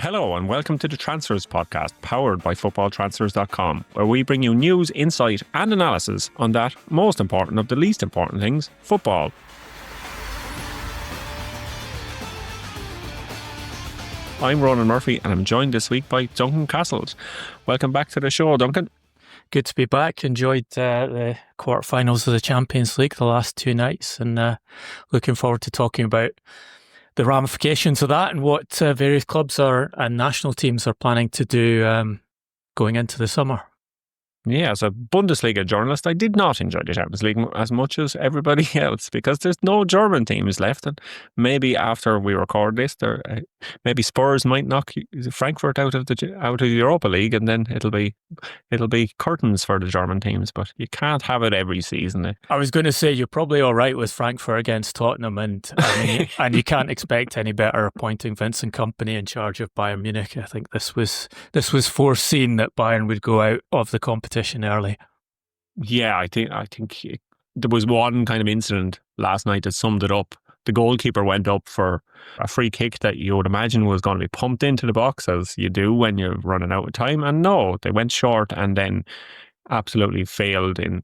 Hello and welcome to the Transfers podcast powered by FootballTransfers.com, where we bring you news, insight and analysis on that most important of the least important things, football. I'm Ronan Murphy and I'm joined this week by Duncan Castles. Welcome back to the show, Duncan. Good to be back. Enjoyed the quarterfinals of the Champions League the last two nights, and looking forward to talking about the ramifications of that and what various clubs and national teams are planning to do going into the summer. Yeah, as a Bundesliga journalist, I did not enjoy the Champions League as much as everybody else because there's no German teams left, and maybe after we record this, maybe Spurs might knock Frankfurt out of the Europa League, and then it'll be curtains for the German teams. But you can't have it every season. I was going to say you're probably all right with Frankfurt against Tottenham, and you can't expect any better appointing Vincent Kompany in charge of Bayern Munich. I think this was foreseen that Bayern would go out of the competition early. Yeah, I think there was one kind of incident last night that summed it up. The goalkeeper went up for a free kick that you would imagine was going to be pumped into the box, as you do when you're running out of time. And no, they went short and then absolutely failed in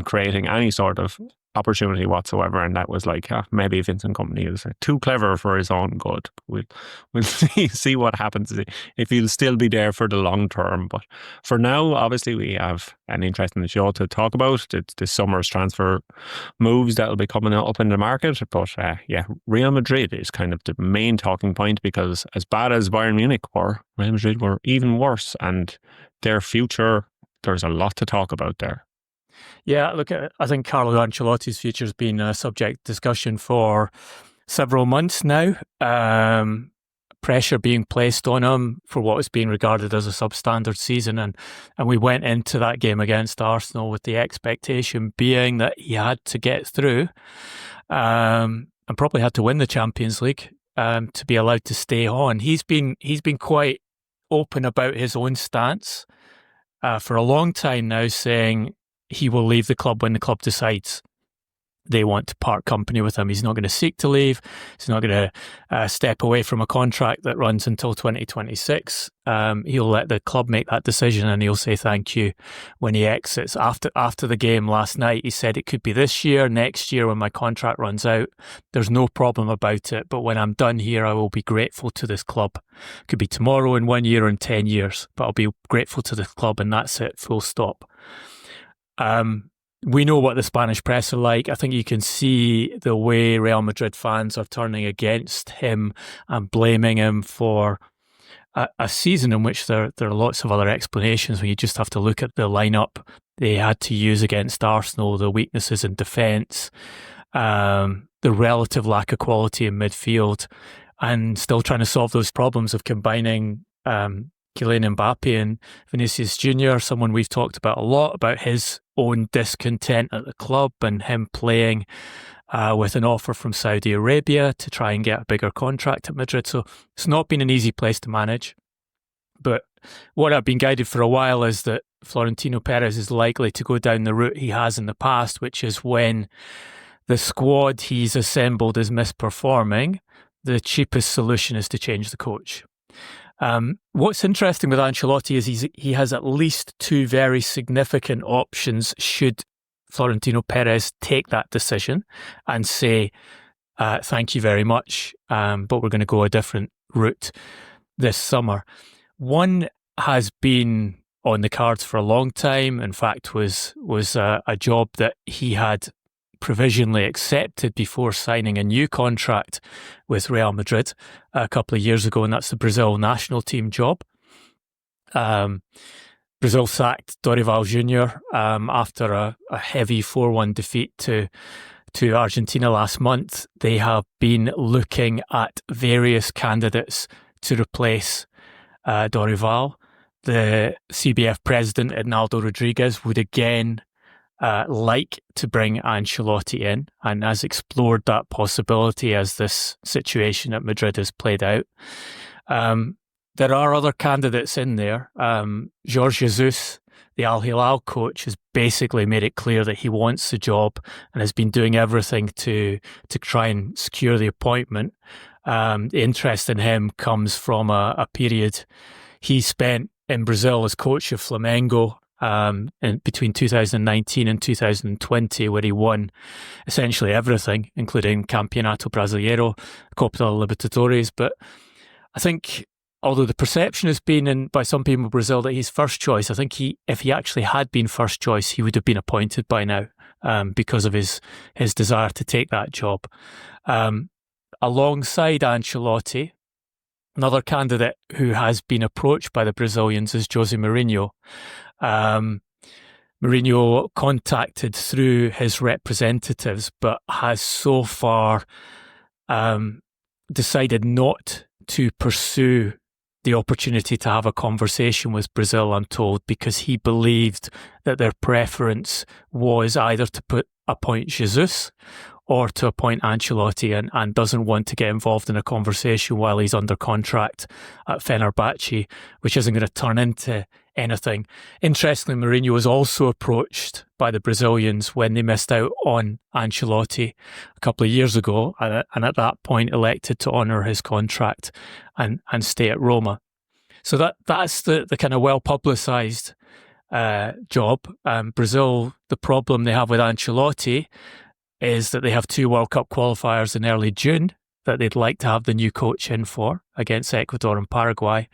creating any sort of opportunity whatsoever. And that was like, maybe Vincent Kompany is too clever for his own good. We'll see what happens if he'll still be there for the long term. But for now, obviously, we have an interesting show to talk about. This summer's transfer moves that will be coming up in the market. But Real Madrid is kind of the main talking point, because as bad as Bayern Munich were, Real Madrid were even worse. And their future, there's a lot to talk about there. Yeah, look, I think Carlo Ancelotti's future has been a subject discussion for several months now. Pressure being placed on him for what is being regarded as a substandard season. And we went into that game against Arsenal with the expectation being that he had to get through and probably had to win the Champions League to be allowed to stay on. He's been quite open about his own stance for a long time now, saying he will leave the club when the club decides they want to part company with him. He's not going to seek to leave. He's not going to step away from a contract that runs until 2026. He'll let the club make that decision, and he'll say thank you when he exits. After the game last night, he said it could be this year, next year when my contract runs out. There's no problem about it. But when I'm done here, I will be grateful to this club. It could be tomorrow, in 1 year, in 10 years. But I'll be grateful to this club, and that's it, full stop. We know what the Spanish press are like. I think you can see the way Real Madrid fans are turning against him and blaming him for a season in which there are lots of other explanations when you just have to look at the lineup they had to use against Arsenal, the weaknesses in defence, the relative lack of quality in midfield, and still trying to solve those problems of combining Kylian Mbappe and Vinicius Jr., someone we've talked about a lot, about his own discontent at the club and him playing with an offer from Saudi Arabia to try and get a bigger contract at Madrid. So it's not been an easy place to manage. But what I've been guided for a while is that Florentino Perez is likely to go down the route he has in the past, which is when the squad he's assembled is misperforming, the cheapest solution is to change the coach. What's interesting with Ancelotti is he has at least two very significant options should Florentino Perez take that decision and say, thank you very much, but we're going to go a different route this summer. One has been on the cards for a long time. In fact, was a job that he had provisionally accepted before signing a new contract with Real Madrid a couple of years ago, and that's the Brazil national team job. Brazil sacked Dorival Jr. After a heavy 4-1 defeat to Argentina last month. They have been looking at various candidates to replace Dorival. The CBF president, Ednaldo Rodriguez, would again like to bring Ancelotti in and has explored that possibility as this situation at Madrid has played out. There are other candidates in there. Jorge Jesus, the Al Hilal coach, has basically made it clear that he wants the job and has been doing everything to try and secure the appointment. The interest in him comes from a period he spent in Brazil as coach of Flamengo between 2019 and 2020, where he won essentially everything, including Campeonato Brasileiro, Copa da Libertadores. But I think, although the perception has been by some people in Brazil that he's first choice, I think if he actually had been first choice, he would have been appointed by now because of his desire to take that job. Alongside Ancelotti, another candidate who has been approached by the Brazilians is Jose Mourinho. Mourinho contacted through his representatives, but has so far decided not to pursue the opportunity to have a conversation with Brazil, I'm told, because he believed that their preference was either to appoint Jesus or to appoint Ancelotti, and doesn't want to get involved in a conversation while he's under contract at Fenerbahce, which isn't going to turn into anything. Interestingly, Mourinho was also approached by the Brazilians when they missed out on Ancelotti a couple of years ago, and at that point elected to honour his contract and stay at Roma. So that's the kind of well-publicised job. Brazil, the problem they have with Ancelotti is that they have 2 World Cup qualifiers in early June that they'd like to have the new coach in for against Ecuador and Paraguay.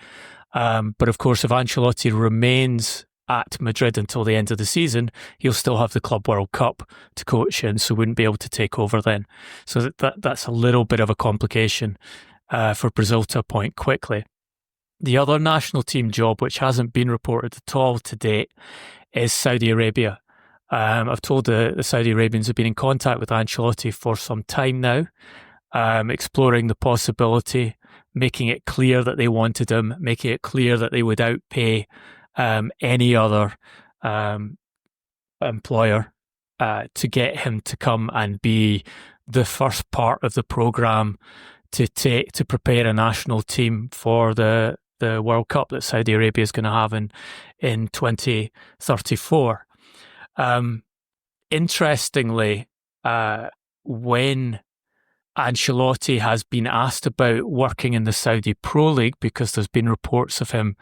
But of course, if Ancelotti remains at Madrid until the end of the season, he'll still have the Club World Cup to coach in, so wouldn't be able to take over then. So that's a little bit of a complication for Brazil to appoint quickly. The other national team job, which hasn't been reported at all to date, is Saudi Arabia. I've told the Saudi Arabians have been in contact with Ancelotti for some time now, exploring the possibility, making it clear that they wanted him, making it clear that they would outpay any other employer to get him to come and be the first part of the programme to prepare a national team for the World Cup that Saudi Arabia is going to have in 2034. Interestingly, when Ancelotti has been asked about working in the Saudi Pro League, because there's been reports of him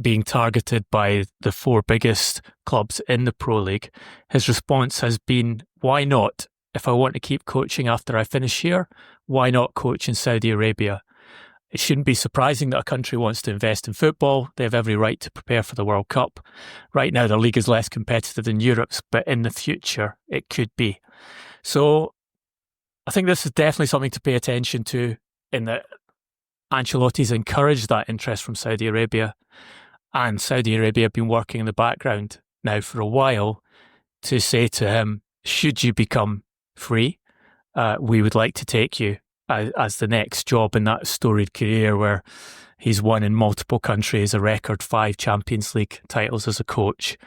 being targeted by the 4 biggest clubs in the Pro League, his response has been, why not? If I want to keep coaching after I finish here, why not coach in Saudi Arabia? It shouldn't be surprising that a country wants to invest in football. They have every right to prepare for the World Cup. Right now, their league is less competitive than Europe's, but in the future, it could be. So I think this is definitely something to pay attention to, in that Ancelotti's encouraged that interest from Saudi Arabia, and Saudi Arabia have been working in the background now for a while to say to him, should you become free, we would like to take you as the next job in that storied career where he's won in multiple countries, a record 5 Champions League titles as a coach,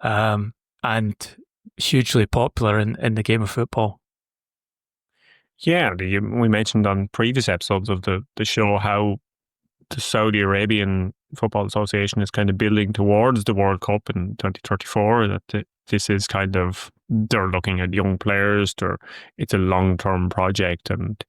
and hugely popular in the game of football. Yeah, we mentioned on previous episodes of the show how the Saudi Arabian Football Association is kind of building towards the World Cup in 2034, that this is kind of, they're looking at young players, it's a long-term project, and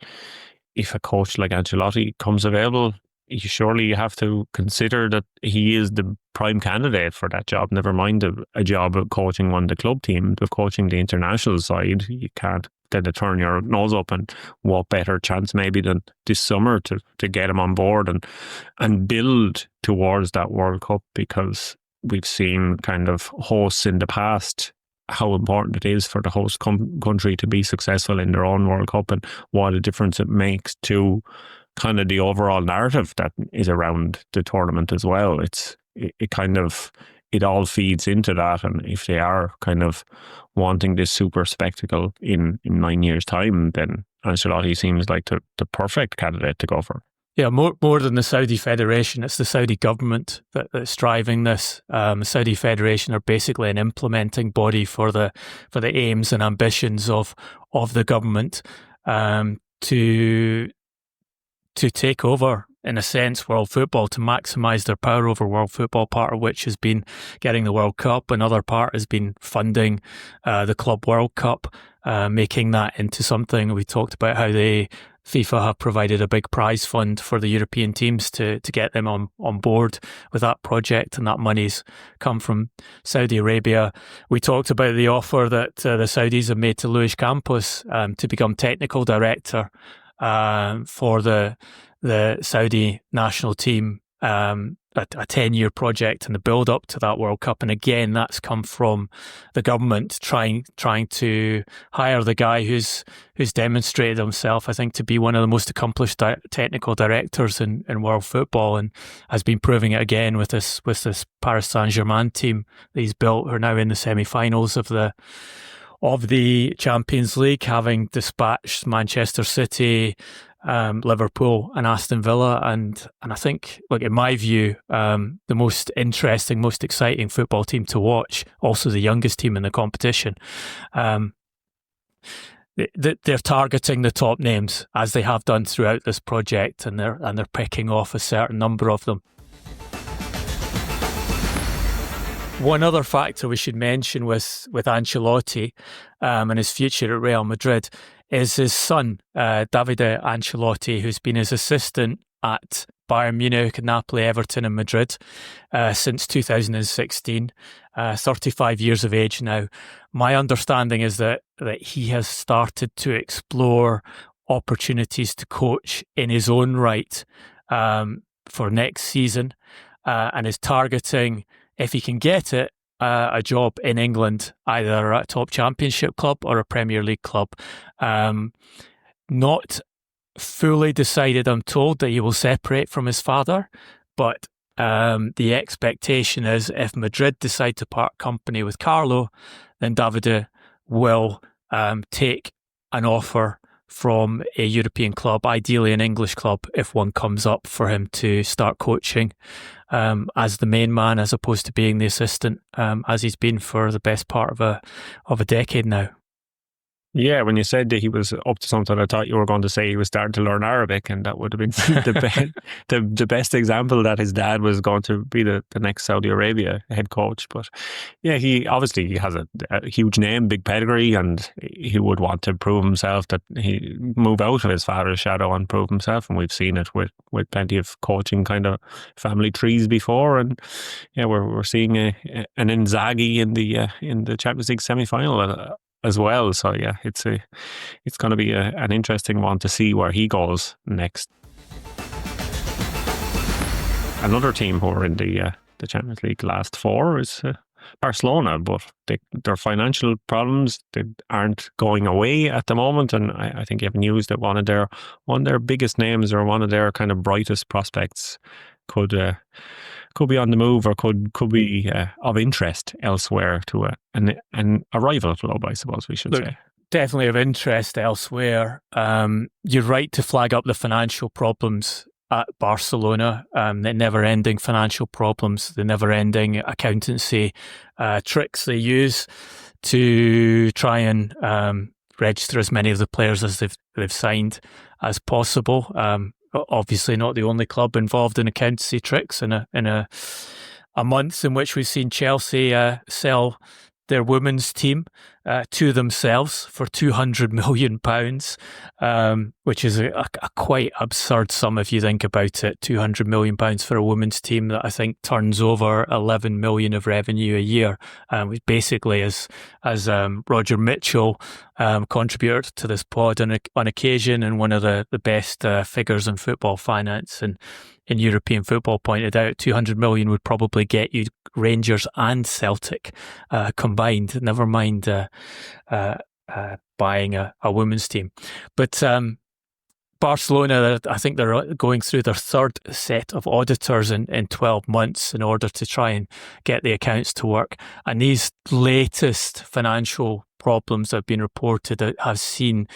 if a coach like Ancelotti comes available, you have to consider that he is the prime candidate for that job. Never mind a job of coaching one of the club teams, of coaching the international side. You can't kind of turn your nose up, and what better chance maybe than this summer to get him on board and build towards that World Cup, because we've seen kind of hosts in the past how important it is for the host country to be successful in their own World Cup, and what a difference it makes to kind of the overall narrative that is around the tournament as well. It all feeds into that, and if they are kind of wanting this super spectacle in 9 years' time, then Ancelotti seems like the perfect candidate to go for. Yeah, more than the Saudi Federation, it's the Saudi government that's driving this. The Saudi Federation are basically an implementing body for the aims and ambitions of the government to take over, in a sense, world football, to maximise their power over world football, part of which has been getting the World Cup. Another part has been funding the Club World Cup, making that into something. We talked about how they FIFA have provided a big prize fund for the European teams to get them on board with that project, and that money's come from Saudi Arabia. We talked about the offer that the Saudis have made to Luis Campos to become technical director for the Saudi national team, a 10-year project and the build up to that World Cup. And again, that's come from the government trying to hire the guy who's demonstrated himself, I think, to be one of the most accomplished technical directors in world football, and has been proving it again with this Paris Saint-Germain team that he's built, who are now in the semi-finals of the Champions League, having dispatched Manchester City, Liverpool and Aston Villa, and I think, look, in my view, the most interesting, most exciting football team to watch, also the youngest team in the competition. They're targeting the top names, as they have done throughout this project, and they're picking off a certain number of them. One other factor we should mention with Ancelotti and his future at Real Madrid is his son, Davide Ancelloti, who's been his assistant at Bayern Munich, Napoli, Everton and Madrid since 2016, 35 years of age now. My understanding is that he has started to explore opportunities to coach in his own right for next season, and is targeting, if he can get it, a job in England, either at a top championship club or a Premier League club. Not fully decided, I'm told, that he will separate from his father, but the expectation is if Madrid decide to part company with Carlo, then Davide will take an offer from a European club, ideally an English club, if one comes up for him to start coaching as the main man, as opposed to being the assistant, as he's been for the best part of a decade now. Yeah, when you said that he was up to something, I thought you were going to say he was starting to learn Arabic, and that would have been the best example that his dad was going to be the next Saudi Arabia head coach. But yeah, he obviously has a huge name, big pedigree, and he would want to prove himself, that he move out of his father's shadow and prove himself. And we've seen it with plenty of coaching kind of family trees before. And yeah, we're seeing an Inzaghi in the Champions League semi-final as well. So yeah, it's going to be an interesting one to see where he goes next. Another team who are in the Champions League last four is Barcelona, but their financial problems, they aren't going away at the moment, and I think you have news that one of their biggest names, or one of their kind of brightest prospects, could be on the move, or could be of interest elsewhere to a rival club, I suppose we should say. Definitely of interest elsewhere. You're right to flag up the financial problems at Barcelona, the never-ending financial problems, the never-ending accountancy tricks they use to try and register as many of the players as they've signed as possible. Obviously not the only club involved in accountancy tricks in a month in which we've seen Chelsea sell their women's team to themselves for £200 million, which is a quite absurd sum if you think about it. £200 million for a women's team that I think turns over 11 million of revenue a year, which basically, as Roger Mitchell, contributor to this pod on occasion, and one of the best figures in football finance and in European football, pointed out, 200 million would probably get you Rangers and Celtic combined, never mind buying a women's team. But Barcelona, I think they're going through their third set of auditors in 12 months in order to try and get the accounts to work. And these latest financial problems that have been reported have seen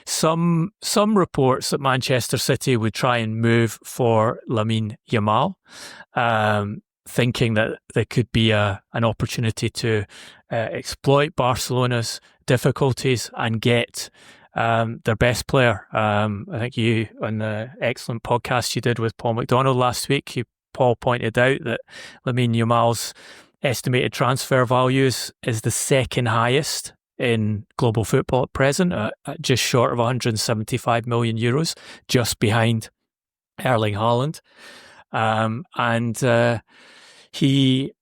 some reports that Manchester City would try and move for Lamine Yamal, thinking that there could be an opportunity to exploit Barcelona's difficulties and get their best player. I think you, on the excellent podcast you did with Paul McDonald last week, Paul pointed out that Lamine Yamal's estimated transfer values is the second highest in global football at present, at just short of 175 million euros, just behind Erling Haaland. And he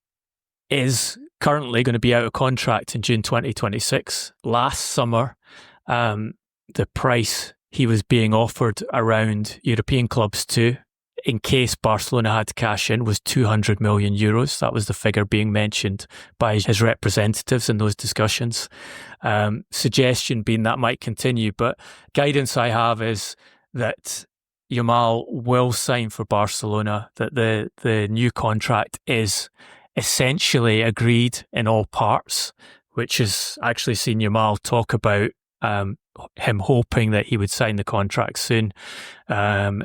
is currently going to be out of contract in June 2026. Last summer, the price he was being offered around European clubs too, in case Barcelona had to cash in, was 200 million euros. That was the figure being mentioned by his representatives in those discussions. Suggestion being that might continue, but guidance I have is that Yamal will sign for Barcelona, that the new contract is essentially agreed in all parts, which has actually seen Yamal talk about him hoping that he would sign the contract soon. In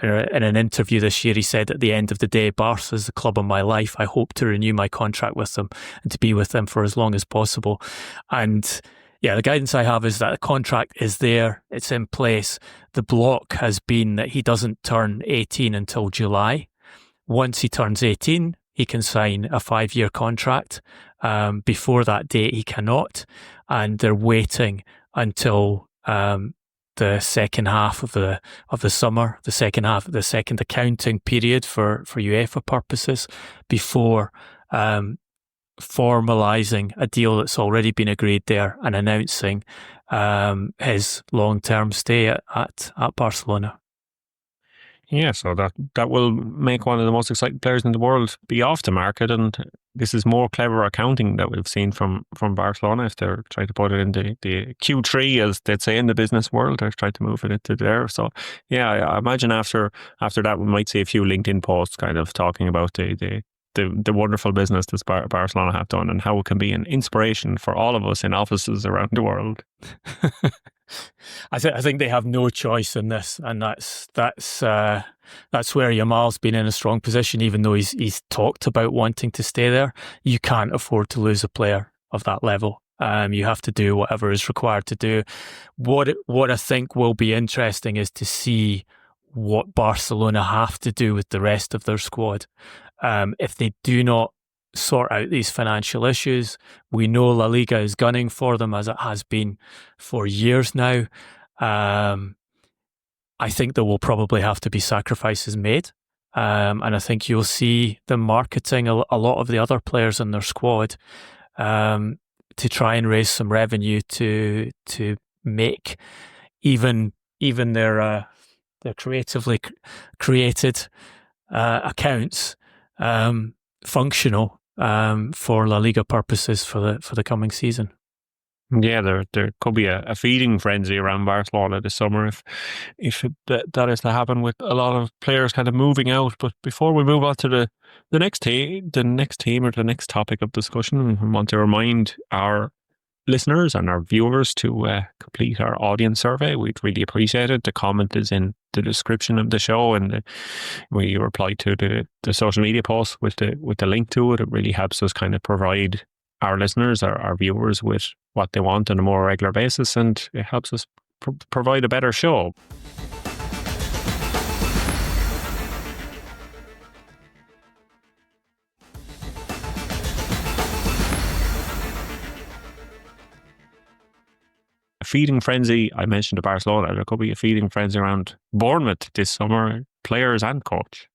an interview this year, he said, "At the end of the day, Barca is the club of my life. I hope to renew my contract with them and to be with them for as long as possible." And yeah, the guidance I have is that the contract is there, it's in place. The block has been that he doesn't turn 18 until July. Once he turns 18, he can sign a 5-year contract. Before that date, he cannot. And they're waiting until the second half of the summer, the second accounting period for UEFA purposes, before formalising a deal that's already been agreed there and announcing his long-term stay at Barcelona. Yeah, so that will make one of the most exciting players in the world be off the market, and this is more clever accounting that we've seen from Barcelona. If they're trying to put it in the Q3, as they'd say in the business world, they're trying to move it into there. So yeah, I imagine after that we might see a few LinkedIn posts kind of talking about the wonderful business that Barcelona have done and how it can be an inspiration for all of us in offices around the world. I think they have no choice in this, and that's where Yamal's been in a strong position. Even though he's talked about wanting to stay there, you can't afford to lose a player of that level. You have to do whatever is required to do. What I think will be interesting is to see what Barcelona have to do with the rest of their squad. If they do not sort out these financial issues, we know La Liga is gunning for them, as it has been for years now. I think there will probably have to be sacrifices made. And I think you'll see them marketing a lot of the other players in their squad to try and raise some revenue to make even their creatively created accounts functional for La Liga purposes for the coming season. Yeah, there could be a feeding frenzy around Barcelona this summer if that is to happen, with a lot of players kind of moving out. But before we move on to the next team or the next topic of discussion, I want to remind our listeners and our viewers to complete our audience survey. We'd really appreciate it. The comment is in the description of the show, and we reply to the social media post with the link to it. It really helps us kind of provide our listeners, our viewers, with what they want on a more regular basis, and it helps us provide a better show. A feeding frenzy, I mentioned to Barcelona, there could be a feeding frenzy around Bournemouth this summer, players and coach.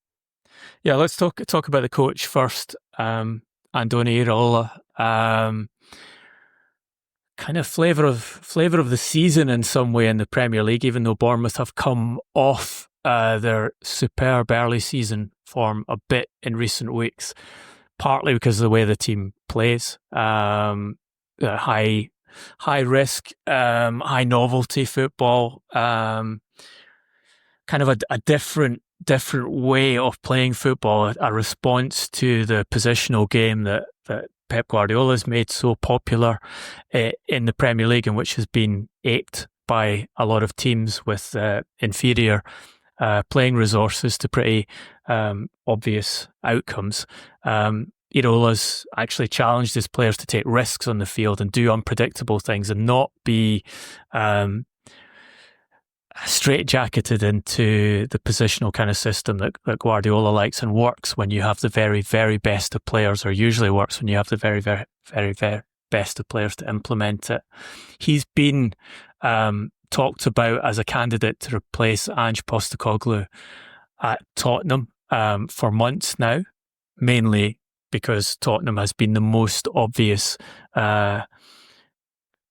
Yeah, let's talk about the coach first. Andoni Iraola, kind of flavour of the season in some way in the Premier League, even though Bournemouth have come off their superb early season form a bit in recent weeks, partly because of the way the team plays. High risk, high novelty football, kind of a different way of playing football, a response to the positional game that Pep Guardiola has made so popular in the Premier League, and which has been aped by a lot of teams with inferior playing resources to pretty obvious outcomes. Irola's actually challenged his players to take risks on the field and do unpredictable things and not be straitjacketed into the positional kind of system that Guardiola likes and works when you have the very, very best of players, or usually works when you have the very, very, very, very, best of players to implement it. He's been talked about as a candidate to replace Ange Postecoglou at Tottenham for months now, mainly because Tottenham has been the most obvious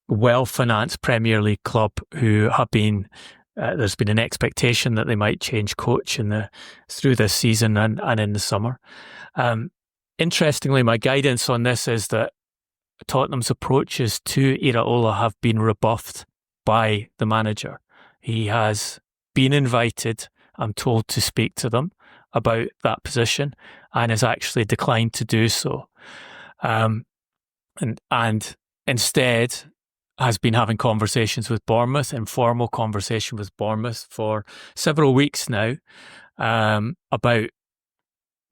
well-financed Premier League club who have been there's been an expectation that they might change coach through this season and in the summer. Interestingly, my guidance on this is that Tottenham's approaches to Iraola have been rebuffed by the manager. He has been invited, I'm told, to speak to them about that position and has actually declined to do so. And instead has been having conversations with Bournemouth, informal conversation with Bournemouth for several weeks now, about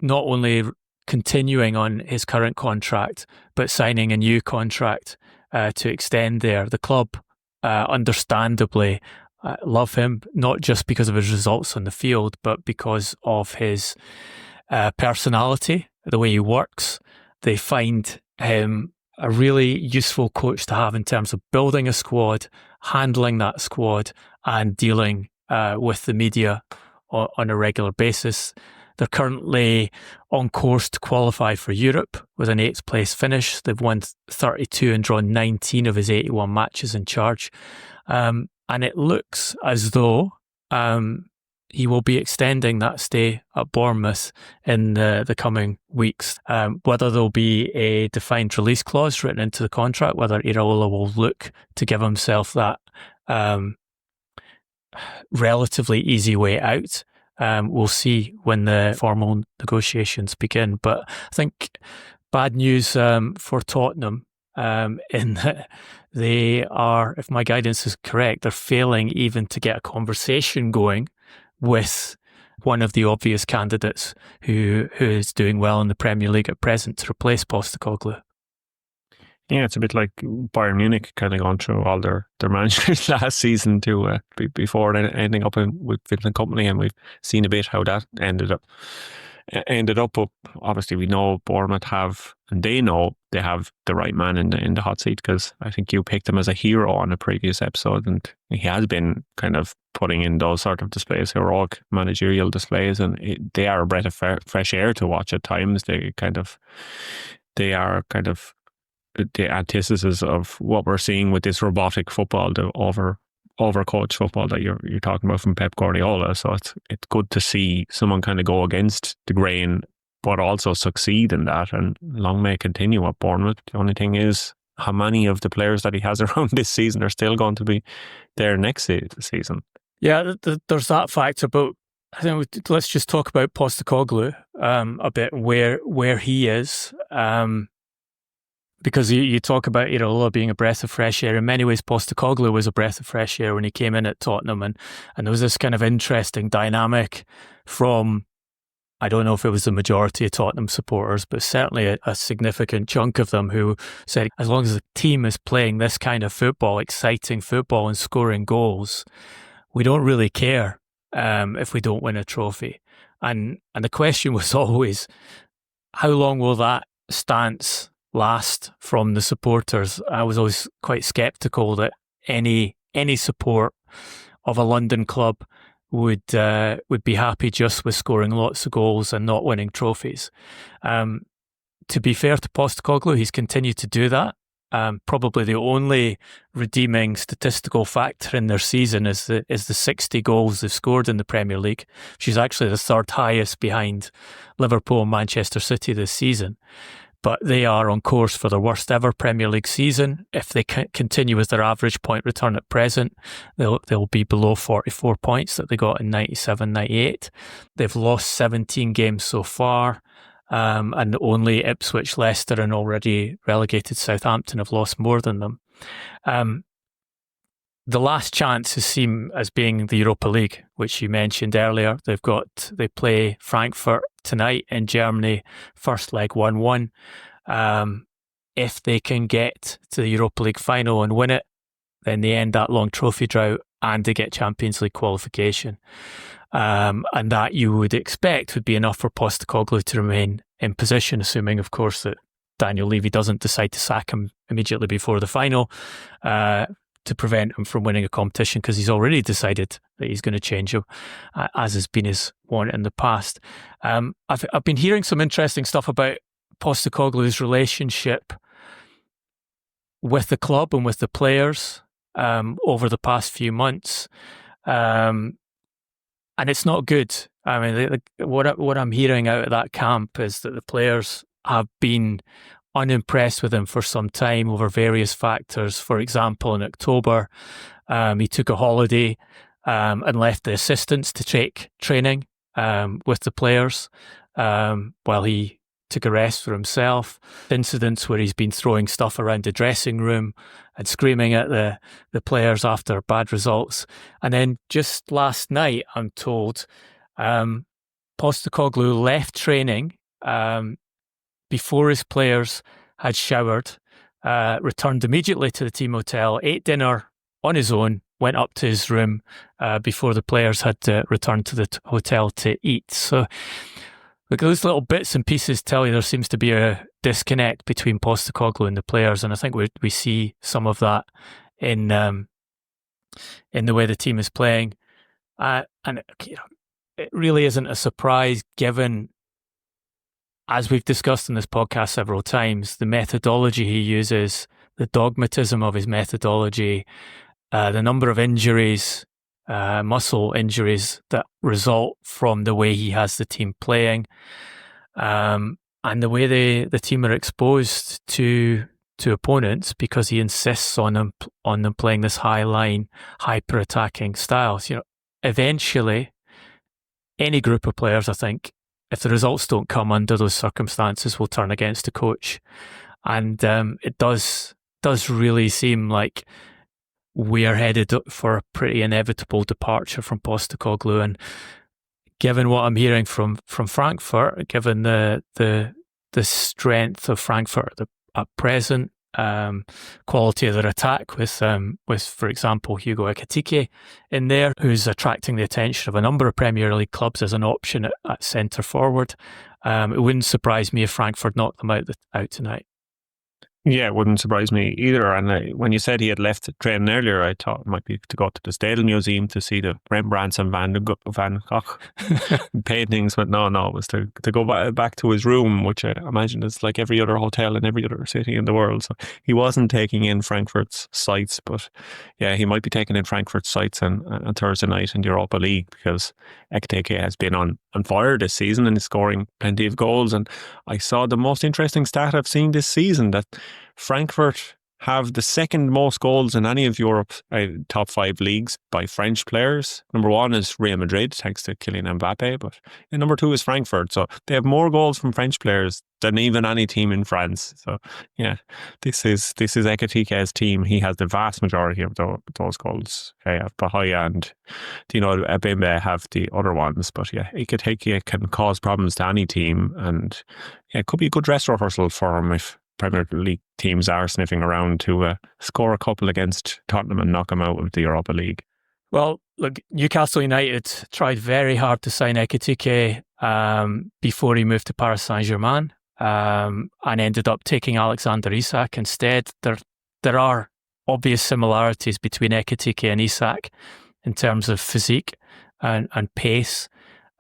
not only continuing on his current contract, but signing a new contract to extend there. The club, understandably, love him, not just because of his results on the field, but because of his personality, the way he works. They find him a really useful coach to have in terms of building a squad, handling that squad, and dealing with the media on a regular basis. They're currently on course to qualify for Europe with an 8th place finish. They've won 32 and drawn 19 of his 81 matches in charge. And it looks as though he will be extending that stay at Bournemouth in the coming weeks. Whether there'll be a defined release clause written into the contract, whether Iraola will look to give himself that relatively easy way out, we'll see when the formal negotiations begin. But I think bad news for Tottenham in that they are, if my guidance is correct, they're failing even to get a conversation going with one of the obvious candidates who is doing well in the Premier League at present to replace Postecoglou. Yeah, it's a bit like Bayern Munich kind of gone through all their managers last season to before ending up with Vincent Kompany, and we've seen a bit how that ended up. But obviously we know Bournemouth have, and they know they have the right man in the hot seat, because I think you picked him as a hero on a previous episode, and he has been kind of putting in those sort of displays, heroic managerial displays, and they are a breath of fresh air to watch at times. They are kind of the antithesis of what we're seeing with this robotic football, the overcoached football that you're talking about from Pep Guardiola. So it's good to see someone kind of go against the grain, but also succeed in that, and long may it continue at Bournemouth. The only thing is, how many of the players that he has around this season are still going to be there next season? Yeah, there's that factor, but I think let's just talk about Postecoglou a bit, where he is. Because you talk about Iraola being a breath of fresh air. In many ways, Postecoglou was a breath of fresh air when he came in at Tottenham. And there was this kind of interesting dynamic from, I don't know if it was the majority of Tottenham supporters, but certainly a significant chunk of them, who said, as long as the team is playing this kind of football, exciting football and scoring goals, we don't really care if we don't win a trophy. And the question was always, how long will that stance last from the supporters? I was always quite sceptical that any support of a London club would be happy just with scoring lots of goals and not winning trophies. To be fair to Postecoglou, he's continued to do that. Probably the only redeeming statistical factor in their season is the 60 goals they've scored in the Premier League, which is actually the third highest behind Liverpool and Manchester City this season. But they are on course for their worst ever Premier League season. If they continue with their average point return at present, they'll be below 44 points that they got in 97-98. They've lost 17 games so far, and only Ipswich, Leicester and already relegated Southampton have lost more than them. The last chance is seen as being the Europa League, which you mentioned earlier. They play Frankfurt tonight in Germany, first leg 1-1. If they can get to the Europa League final and win it, then they end that long trophy drought and they get Champions League qualification. And that you would expect would be enough for Postecoglou to remain in position, assuming, of course, that Daniel Levy doesn't decide to sack him immediately before the final to prevent him from winning a competition, because he's already decided that he's going to change him, as has been his want in the past. I've been hearing some interesting stuff about Postecoglou's relationship with the club and with the players over the past few months. And it's not good. I mean, what I'm hearing out of that camp is that the players have been unimpressed with him for some time over various factors. For example, in October, he took a holiday and left the assistants to take training with the players while he took a rest for himself. Incidents where he's been throwing stuff around the dressing room and screaming at the players after bad results. And then just last night, I'm told, Postecoglou left training before his players had showered, returned immediately to the team hotel, ate dinner on his own, went up to his room before the players had returned to the hotel to eat. So look, those little bits and pieces tell you there seems to be a disconnect between Postecoglou and the players, and I think we see some of that in the way the team is playing. And it really isn't a surprise, given, as we've discussed in this podcast several times, the methodology he uses, the dogmatism of his methodology, the number of injuries, muscle injuries that result from the way he has the team playing, and the way the team are exposed to opponents because he insists on them playing this high line, hyper attacking styles. Eventually, any group of players, I think, if the results don't come under those circumstances, will turn against the coach. And it does really seem like we are headed for a pretty inevitable departure from Postecoglou. And given what I'm hearing from Frankfurt, given the strength of Frankfurt at present, quality of their attack with, for example, Hugo Ekitike in there, who's attracting the attention of a number of Premier League clubs as an option at centre forward. It wouldn't surprise me if Frankfurt knocked them out tonight. Yeah, it wouldn't surprise me either. And when you said he had left training earlier, I thought it might be to go to the Stedel Museum to see the Rembrandts and Van Gogh paintings, but no, it was to go back to his room, which I imagine is like every other hotel in every other city in the world. So he wasn't taking in Frankfurt's sights, but yeah, he might be taking in Frankfurt's sights on Thursday night in the Europa League, because Ekitike has been on fire this season and is scoring plenty of goals. And I saw the most interesting stat I've seen this season, that Frankfurt have the second most goals in any of Europe's top 5 leagues by French players. Number 1 is Real Madrid, thanks to Kylian Mbappe, but number 2 is Frankfurt. So they have more goals from French players than even any team in France. So yeah, this is Ekitike's team. He has the vast majority of those goals. Bahia and Abembe have the other ones, but yeah, Ekitike can cause problems to any team, and yeah, it could be a good dress rehearsal for him if Premier League teams are sniffing around to score a couple against Tottenham and knock them out of the Europa League. Well, look, Newcastle United tried very hard to sign Ekitike before he moved to Paris Saint-Germain, and ended up taking Alexander Isak instead. There are obvious similarities between Ekitike and Isak in terms of physique and pace,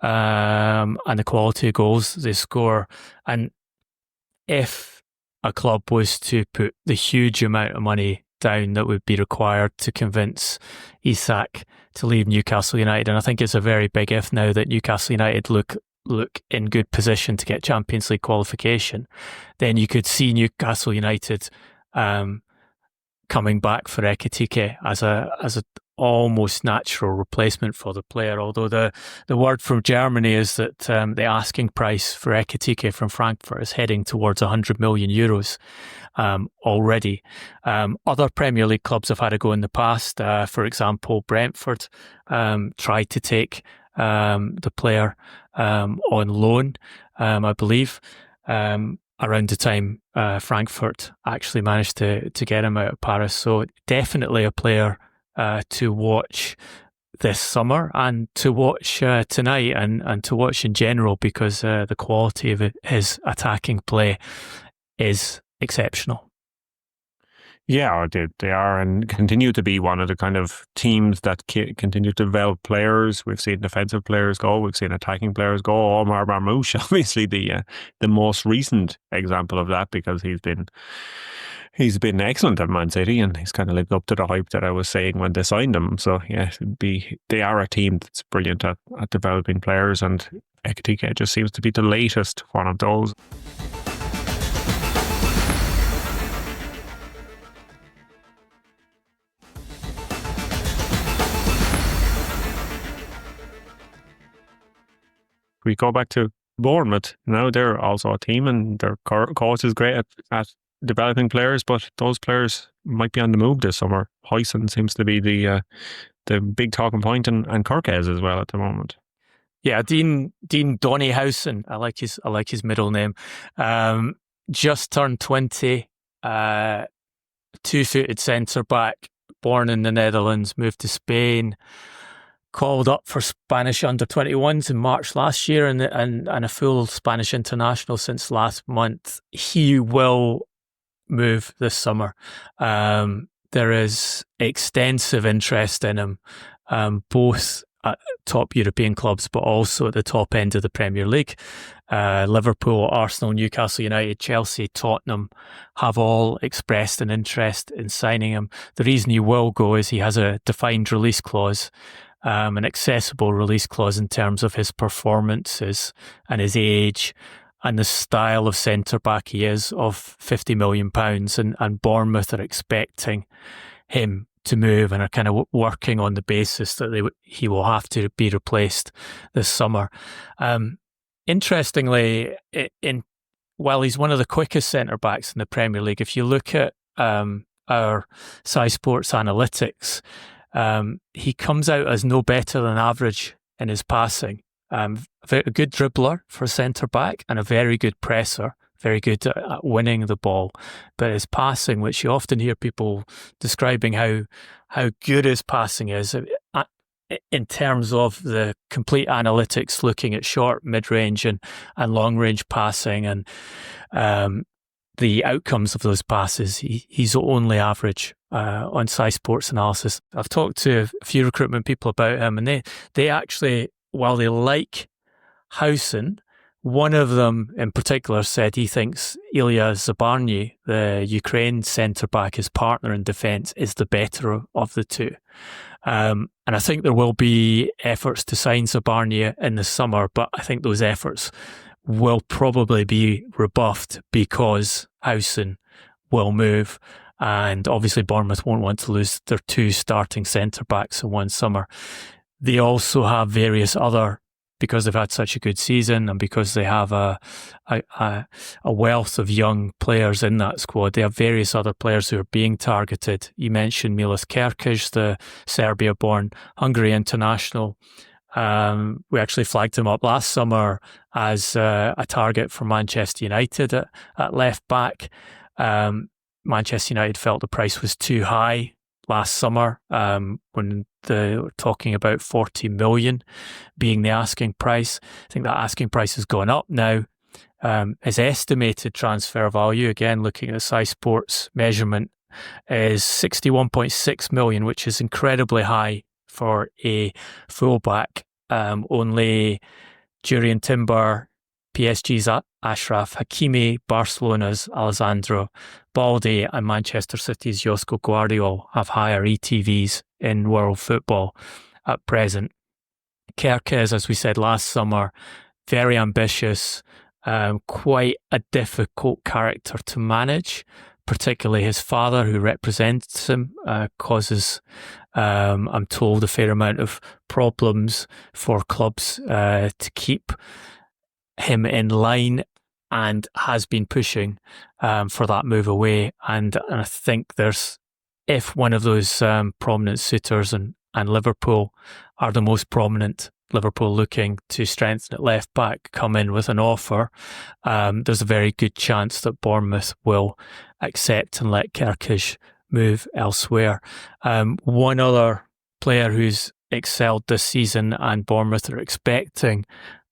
and the quality of goals they score. And if a club was to put the huge amount of money down that would be required to convince Isak to leave Newcastle United, and I think it's a very big if now that Newcastle United look in good position to get Champions League qualification, then you could see Newcastle United coming back for Ekitike as a almost natural replacement for the player. Although the word from Germany is that the asking price for Ekitike from Frankfurt is heading towards 100 million euros already. Other Premier League clubs have had a go in the past. For example, Brentford tried to take the player on loan, I believe, around the time Frankfurt actually managed to get him out of Paris. So definitely a player to watch this summer, and to watch tonight, and to watch in general, because the quality of his attacking play is exceptional. Yeah, they are and continue to be one of the kind of teams that continue to develop players. We've seen defensive players go, we've seen attacking players go. Omar Marmoush, obviously the most recent example of that, because he's been excellent at Man City and he's kind of lived up to the hype that I was saying when they signed him. So yeah, they are a team that's brilliant at developing players, and Ekitike just seems to be the latest one of those. We go back to Bournemouth. Now they're also a team, and their coach is great at developing players, but those players might be on the move this summer. Huijsen seems to be the big talking point, and Kerkez as well at the moment. Yeah, Dean Donny Huijsen. I like his middle name. Just turned 20. 2-footed centre back, born in the Netherlands, moved to Spain. Called up for Spanish under-21s in March last year, and a full Spanish international since last month. He will move this summer. There is extensive interest in him, both at top European clubs, but also at the top end of the Premier League. Liverpool, Arsenal, Newcastle United, Chelsea, Tottenham have all expressed an interest in signing him. The reason he will go is he has a defined release clause. An accessible release clause in terms of his performances and his age and the style of centre-back he is, of £50 million. And Bournemouth are expecting him to move and are kind of working on the basis that he will have to be replaced this summer. Interestingly, while he's one of the quickest centre-backs in the Premier League, if you look at our SciSports analytics, he comes out as no better than average in his passing. A good dribbler for a centre-back and a very good presser, very good at winning the ball. But his passing, which you often hear people describing how good his passing is, in terms of the complete analytics, looking at short, mid-range and long-range passing and the outcomes of those passes, he's only average on SciSports analysis. I've talked to a few recruitment people about him, and they actually, while they like Huijsen, one of them in particular said he thinks Ilya Zabarnyi, the Ukraine centre-back, his partner in defence, is the better of the two. And I think there will be efforts to sign Zabarnyi in the summer, but I think those efforts will probably be rebuffed because Huijsen will move, and obviously Bournemouth won't want to lose their two starting centre-backs in one summer. They also have various other, because they've had such a good season and because they have a wealth of young players in that squad, they have various other players who are being targeted. You mentioned Milos Kerkez, the Serbia-born Hungary international. We actually flagged him up last summer as a target for Manchester United at left back. Manchester United felt the price was too high last summer when they were talking about 40 million being the asking price. I think that asking price has gone up now. His estimated transfer value, again looking at the SciSports measurement, is 61.6 million, which is incredibly high for a fullback. Only Jurriën Timber, PSG's Achraf Hakimi, Barcelona's Alessandro Balde and Manchester City's Josko Gvardiol have higher ETVs in world football at present. Kerkez, as we said last summer, very ambitious, quite a difficult character to manage, particularly his father, who represents him, causes, I'm told, a fair amount of problems for clubs to keep him in line, and has been pushing for that move away. And I think if one of those prominent suitors, and Liverpool are the most prominent, Liverpool looking to strengthen at left back, come in with an offer, there's a very good chance that Bournemouth will accept and let Kerkez move elsewhere. One other player who's excelled this season and Bournemouth are expecting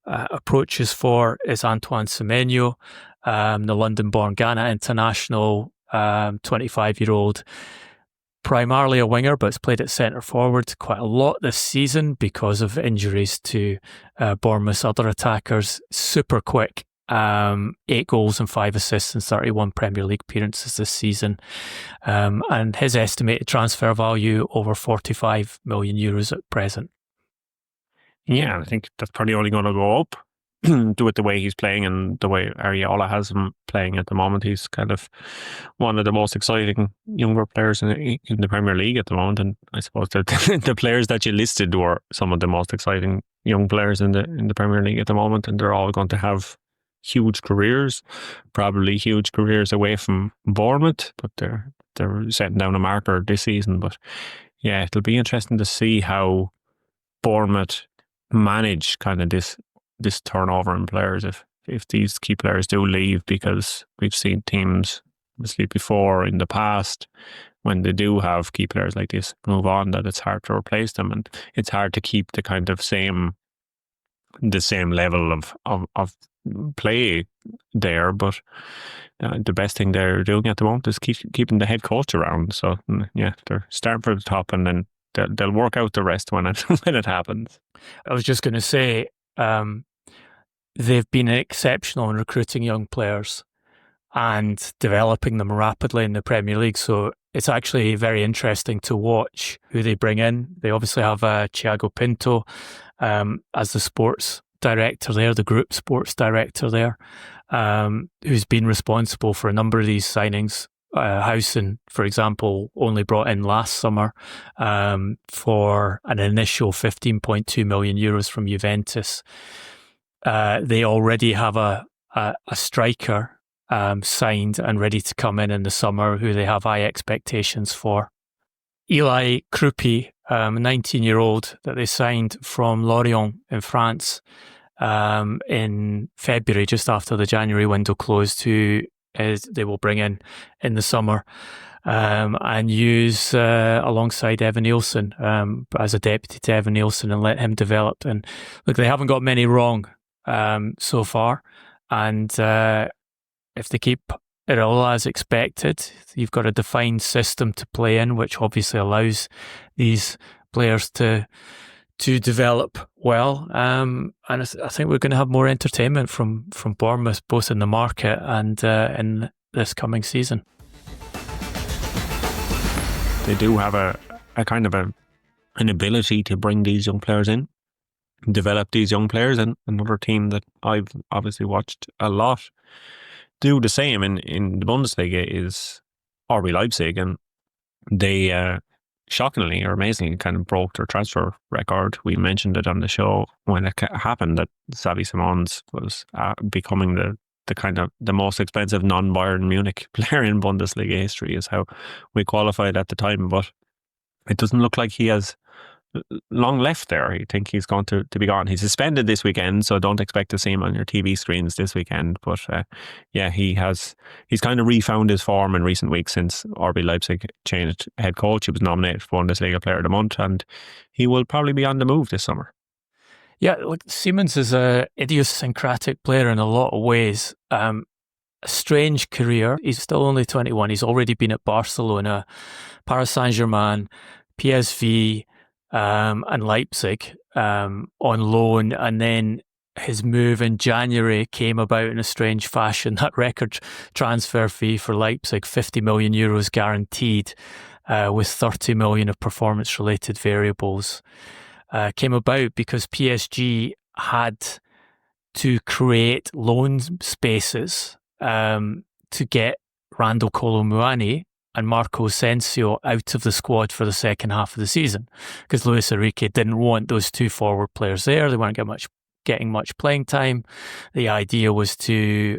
approaches for is Antoine Semenyo, the London-born Ghana international, 25-year-old, primarily a winger, but has played at centre forward quite a lot this season because of injuries to Bournemouth's other attackers. Super quick, 8 goals and 5 assists in 31 Premier League appearances this season. And his estimated transfer value over €45 million at present. Yeah, I think that's probably only going to go up with the way he's playing and the way Iraola has him playing at the moment. He's kind of one of the most exciting younger players in the Premier League at the moment. And I suppose that the players that you listed were some of the most exciting young players in the Premier League at the moment, and they're all going to have huge careers, probably huge careers away from Bournemouth, but they're setting down a marker this season. But yeah, it'll be interesting to see how Bournemouth manage kind of this turnover in players if these key players do leave, because we've seen teams obviously before in the past when they do have key players like this move on, that it's hard to replace them, and it's hard to keep the kind of same level of play there. But the best thing they're doing at the moment is keeping the head coach around. So yeah, they're starting from the top, and then they'll work out the rest when it happens. I was just going to say, they've been exceptional in recruiting young players and developing them rapidly in the Premier League. So it's actually very interesting to watch who they bring in. They obviously have Thiago Pinto as the sports director there, the group sports director there, who's been responsible for a number of these signings. Huijsen, for example, only brought in last summer for an initial €15.2 million from Juventus. They already have a striker signed and ready to come in the summer, who they have high expectations for. Eli Krupi, a 19-year-old that they signed from Lorient in France in February, just after the January window closed, who they will bring in the summer and use alongside Evan Nielsen as a deputy to Evan Nielsen, and let him develop. And look, they haven't got many wrong so far, and if they keep Iraola as expected, you've got a defined system to play in, which obviously allows these players to develop well. And I think we're going to have more entertainment from Bournemouth, both in the market and in this coming season. They do have a kind of an ability to bring these young players in, develop these young players. And another team that I've obviously watched a lot do the same in the Bundesliga is RB Leipzig, and they shockingly or amazingly kind of broke their transfer record. We mentioned it on the show when it happened, that Xavi Simons was becoming the kind of the most expensive non-Bayern Munich player in Bundesliga history, is how we qualified at the time. But it doesn't look like he has long left there. I think he's going to be gone. He's suspended this weekend, so don't expect to see him on your TV screens this weekend. But yeah, he's kind of refound his form in recent weeks since RB Leipzig changed head coach. He was nominated for Bundesliga Player of the Month, and he will probably be on the move this summer. Yeah, look, Simons is a idiosyncratic player in a lot of ways. A strange career. He's still only 21. He's already been at Barcelona, Paris Saint-Germain, PSV, and Leipzig on loan, and then his move in January came about in a strange fashion. That record transfer fee for Leipzig, €50 million guaranteed, with 30 million of performance-related variables, came about because PSG had to create loan spaces to get Randall Kolo Muani and Marco Asensio out of the squad for the second half of the season, because Luis Enrique didn't want those two forward players there. They weren't getting much playing time. The idea was to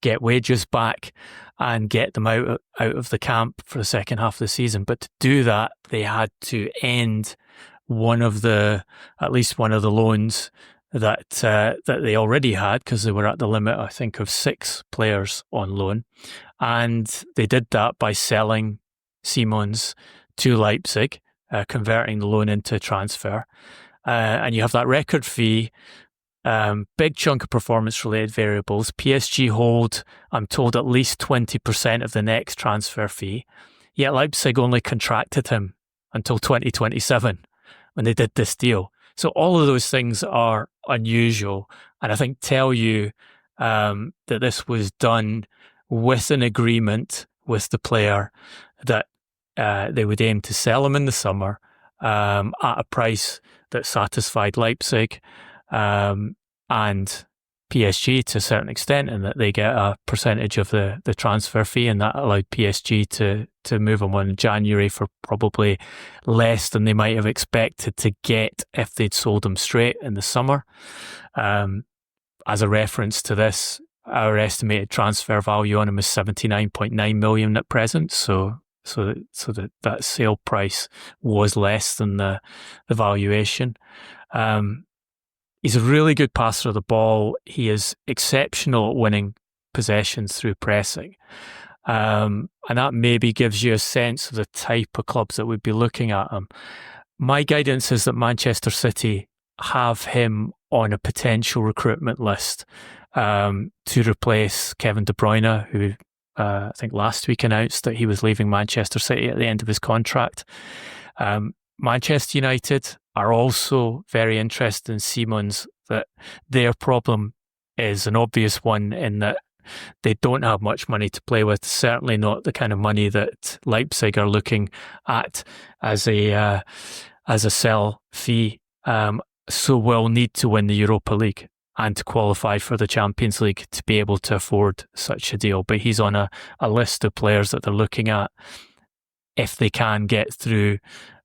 get wages back and get them out of the camp for the second half of the season. But to do that, they had to end at least one of the loans that they already had, because they were at the limit, I think, of 6 players on loan. And they did that by selling Simons to Leipzig, converting the loan into transfer. And you have that record fee Big chunk of performance-related variables. PSG hold, I'm told, at least 20% of the next transfer fee, yet Leipzig only contracted him until 2027 when they did this deal. So all of those things are unusual, and I think tell you that this was done with an agreement with the player that they would aim to sell him in the summer at a price that satisfied Leipzig and PSG to a certain extent, and that they get a percentage of the transfer fee, and that allowed PSG to move him on in January for probably less than they might have expected to get if they'd sold him straight in the summer. As a reference to this, our estimated transfer value on him is 79.9 million at present, so that sale price was less than the valuation. He's a really good passer of the ball. He is exceptional at winning possessions through pressing. And that maybe gives you a sense of the type of clubs that would be looking at him. My guidance is that Manchester City have him on a potential recruitment list to replace Kevin De Bruyne, who I think last week announced that he was leaving Manchester City at the end of his contract. Manchester United are also very interested in Simons, that their problem is an obvious one in that they don't have much money to play with, certainly not the kind of money that Leipzig are looking at as a sell fee. So we'll need to win the Europa League and to qualify for the Champions League to be able to afford such a deal. But he's on a list of players that they're looking at if they can get through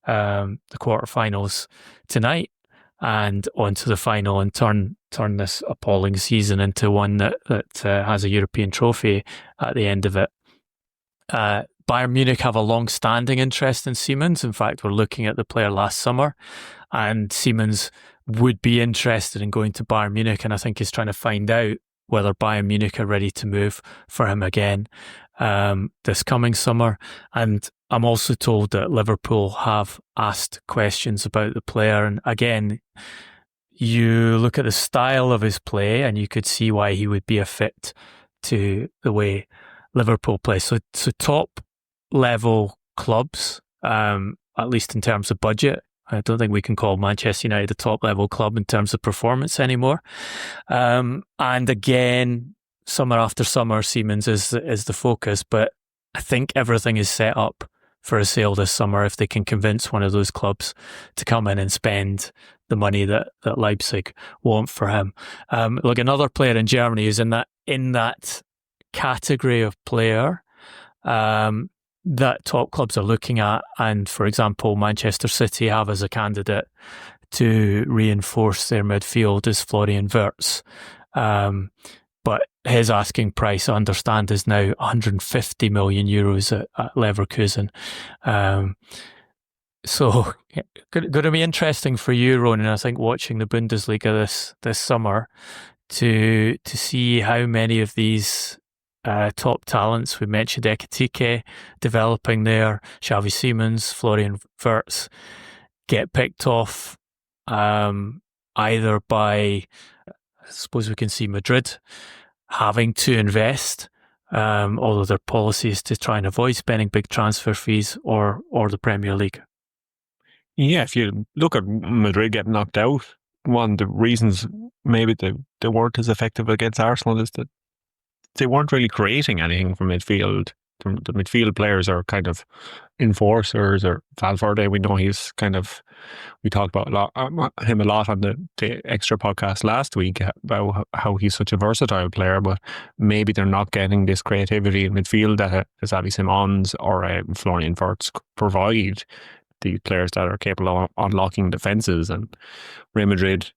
the quarterfinals tonight and onto the final and turn this appalling season into one that has a European trophy at the end of it. Bayern Munich have a long-standing interest in Simons. In fact, we're looking at the player last summer, and Simons would be interested in going to Bayern Munich, and I think he's trying to find out whether Bayern Munich are ready to move for him again this coming summer. And I'm also told that Liverpool have asked questions about the player. And again, you look at the style of his play and you could see why he would be a fit to the way Liverpool play. So top level clubs, at least in terms of budget. I don't think we can call Manchester United a top level club in terms of performance anymore. And again, summer after summer, Simons is the focus, but I think everything is set up for a sale this summer if they can convince one of those clubs to come in and spend the money that Leipzig want for him. Look, another player in Germany is in that category of player that top clubs are looking at, and for example, Manchester City have as a candidate to reinforce their midfield is Florian Wirtz. But his asking price, I understand, is now 150 million euros at Leverkusen. So going to be interesting for you, Ronan, I think, watching the Bundesliga this summer to see how many of these top talents, we mentioned Ekitike developing there, Xavi Simons, Florian Wirtz, get picked off either by, I suppose we can see Madrid having to invest, although their policy is to try and avoid spending big transfer fees, or the Premier League. Yeah, if you look at Madrid getting knocked out, one of the reasons maybe they weren't as effective against Arsenal is that they weren't really creating anything from midfield. The midfield players are kind of enforcers, or Valverde, we know he's kind of, we talked about him a lot on the extra podcast last week about how he's such a versatile player, but maybe they're not getting this creativity in midfield that a Xavi Simons or a Florian Wirtz provide, the players that are capable of unlocking defences. And Real Madrid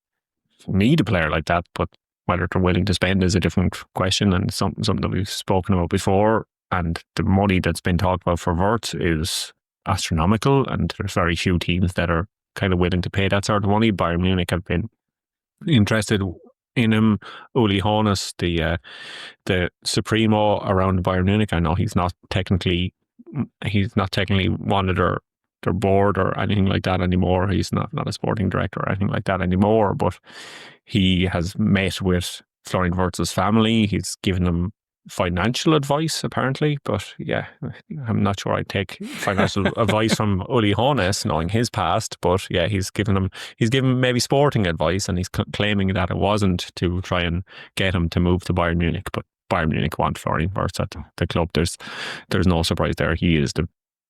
need a player like that, but whether they're willing to spend is a different question, and something that we've spoken about before. And the money that's been talked about for Wirtz is astronomical, and there's very few teams that are kind of willing to pay that sort of money. Bayern Munich have been interested in him. Uli Hoeneß, the supremo around Bayern Munich, I know he's not technically wanted or their board or anything like that anymore. He's not a sporting director or anything like that anymore, but he has met with Florian Wirtz's family. He's given them financial advice, apparently, but yeah, I'm not sure I'd take financial advice from Uli Hoeneß, knowing his past, but yeah, he's given maybe sporting advice, and he's claiming that it wasn't to try and get him to move to Bayern Munich, but Bayern Munich want Florian Wirtz at the club. There's no surprise there. He is the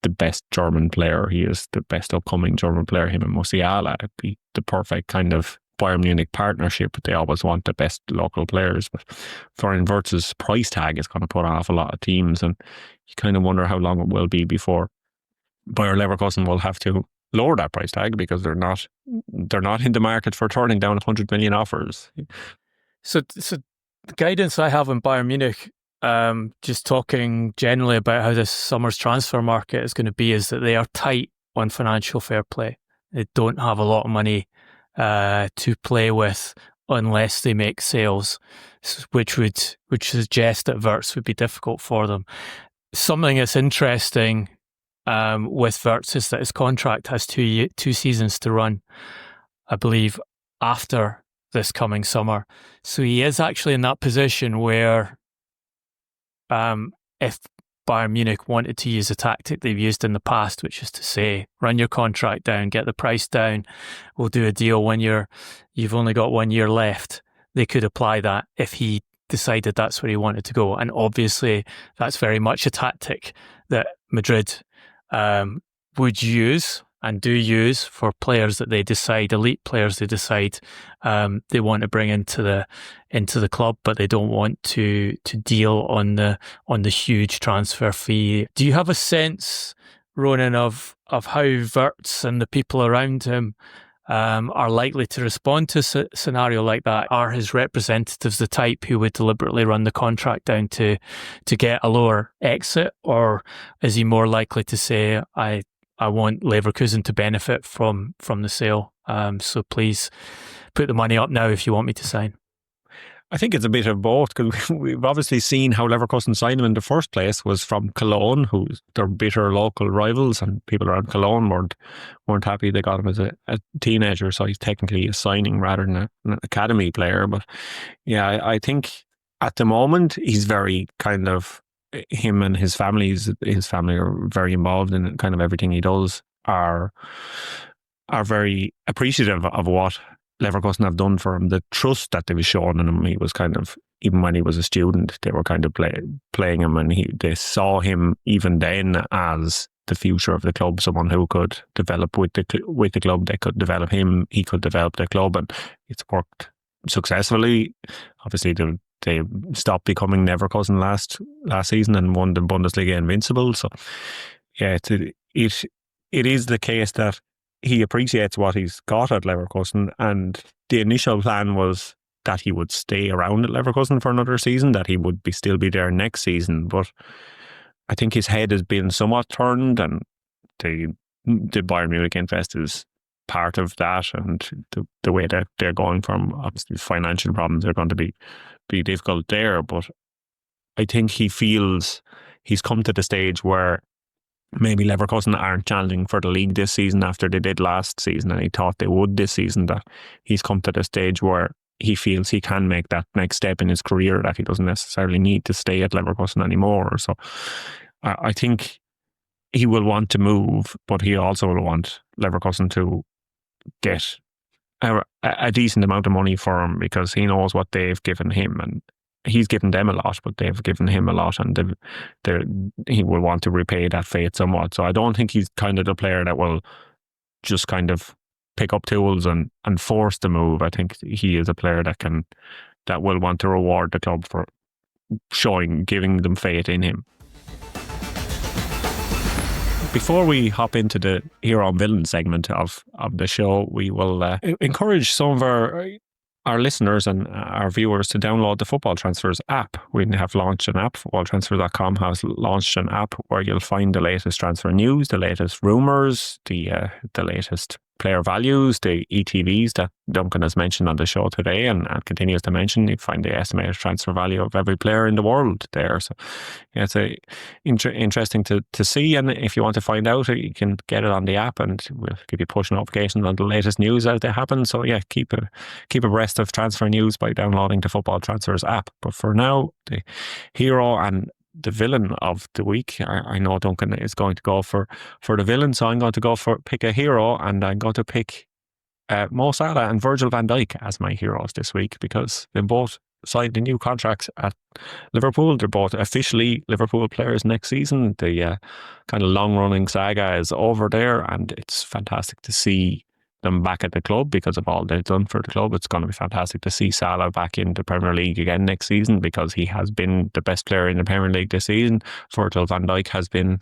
best German player. He is the best upcoming German player. Him and Musiala, it'd be the perfect kind of Bayern Munich partnership. They always want the best local players, but Florian Wirtz's price tag is going to put off a lot of teams, and you kind of wonder how long it will be before Bayer Leverkusen will have to lower that price tag, because they're not in the market for turning down 100 million offers. So the guidance I have on Bayern Munich, just talking generally about how this summer's transfer market is going to be, is that they are tight on financial fair play. They don't have a lot of money to play with unless they make sales, which suggest that Wirtz would be difficult for them. Something that's interesting with Wirtz is that his contract has two seasons to run, I believe, after this coming summer. So he is actually in that position where if Bayern Munich wanted to use a tactic they've used in the past, which is to say, run your contract down, get the price down, we'll do a deal when you've only got 1 year left. They could apply that if he decided that's where he wanted to go. And obviously, that's very much a tactic that Madrid would use and do use for players that they decide, elite players they decide they want to bring into the club, but they don't want to deal on the huge transfer fee. Do you have a sense, Ronan, of how Wirtz and the people around him are likely to respond to a scenario like that? Are his representatives the type who would deliberately run the contract down to get a lower exit, or is he more likely to say, I want Leverkusen to benefit from the sale, so please put the money up now if you want me to sign? I think it's a bit of both, because we've obviously seen how Leverkusen signed him in the first place was from Cologne, who's their bitter local rivals, and people around Cologne weren't happy they got him as a teenager, so he's technically a signing rather than an academy player. But yeah, I think at the moment he's very kind of, him and his family are very involved in kind of everything he does, are very appreciative of what Leverkusen have done for him, the trust that they were shown in him. He was kind of, even when he was a student, they were kind of playing him, and they saw him even then as the future of the club, someone who could develop with the club. They could develop him, he could develop the club, and it's worked successfully. Obviously, they stopped becoming Leverkusen last season and won the Bundesliga invincible. So yeah, it is the case that he appreciates what he's got at Leverkusen, and the initial plan was that he would stay around at Leverkusen for another season, that he would still be there next season. But I think his head has been somewhat turned, and the Bayern Munich invest is part of that, and the way that they're going from, obviously financial problems are going to be difficult there. But I think he feels he's come to the stage where maybe Leverkusen aren't challenging for the league this season after they did last season, and he thought they would this season, that he's come to the stage where he feels he can make that next step in his career, that he doesn't necessarily need to stay at Leverkusen anymore. So I think he will want to move, but he also will want Leverkusen to get a decent amount of money for him, because he knows what they've given him, and he's given them a lot, but they've given him a lot, and he will want to repay that faith somewhat. So I don't think he's kind of the player that will just kind of pick up tools and force the move. I think he is a player that will want to reward the club for giving them faith in him. Before we hop into the hero and villain segment of the show, we will encourage some of our listeners and our viewers to download the FootballTransfers app. We have launched an app. FootballTransfers.com has launched an app where you'll find the latest transfer news, the latest rumours, the latest player values, the ETVs that Duncan has mentioned on the show today and continues to mention. You find the estimated transfer value of every player in the world there. So yeah, it's interesting to see. And if you want to find out, you can get it on the app, and we'll give you push notifications on the latest news as they happen. So yeah, keep abreast of transfer news by downloading the FootballTransfers app. But for now, the hero and the villain of the week, I know Duncan is going to go for the villain, so I'm going to pick a hero, and I'm going to pick Mo Salah and Virgil van Dijk as my heroes this week, because they both signed the new contracts at Liverpool. They're both officially Liverpool players next season. The kind of long-running saga is over there, and it's fantastic to see them back at the club because of all they've done for the club. It's going to be fantastic to see Salah back in the Premier League again next season, because he has been the best player in the Premier League this season. Virgil van Dijk has been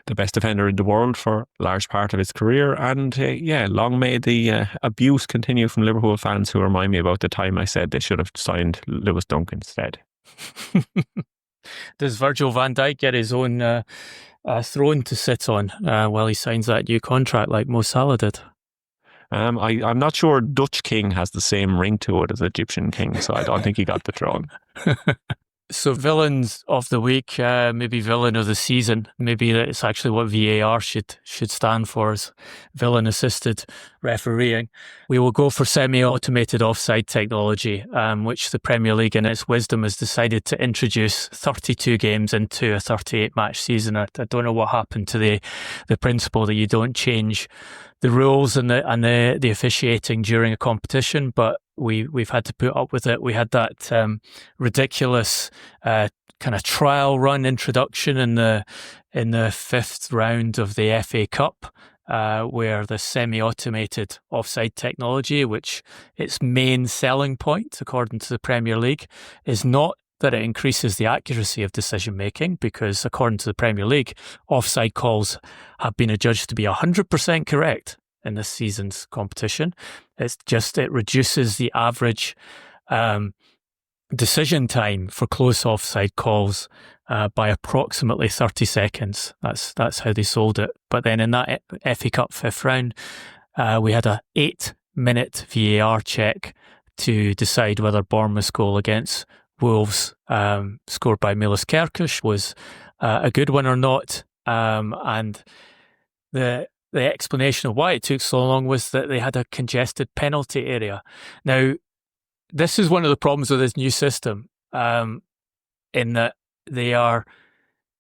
the best defender in the world for a large part of his career. And long may the abuse continue from Liverpool fans who remind me about the time I said they should have signed Lewis Dunk instead. Does Virgil van Dijk get his own throne to sit on while he signs that new contract like Mo Salah did? I'm not sure Dutch king has the same ring to it as Egyptian king, so I don't think he got the throne. So villains of the week, maybe villain of the season. Maybe it's actually what VAR should stand for, is villain-assisted refereeing. We will go for semi-automated offside technology, which the Premier League in its wisdom has decided to introduce 32 games into a 38-match season. I don't know what happened to the principle that you don't change the rules and the officiating during a competition, but we've had to put up with it. We had that ridiculous kind of trial run introduction in the fifth round of the FA Cup, where the semi-automated offside technology, which its main selling point, according to the Premier League, is not that it increases the accuracy of decision making, because according to the Premier League, offside calls have been adjudged to be 100% correct in this season's competition. It's just, it reduces the average decision time for close offside calls by approximately 30 seconds. That's how they sold it. But then in that FA Cup fifth round, we had a 8-minute VAR check to decide whether Bournemouth's goal against Wolves, scored by Milos Kerkez, was a good one or not. And the explanation of why it took so long was that they had a congested penalty area. Now, this is one of the problems with this new system, in that they are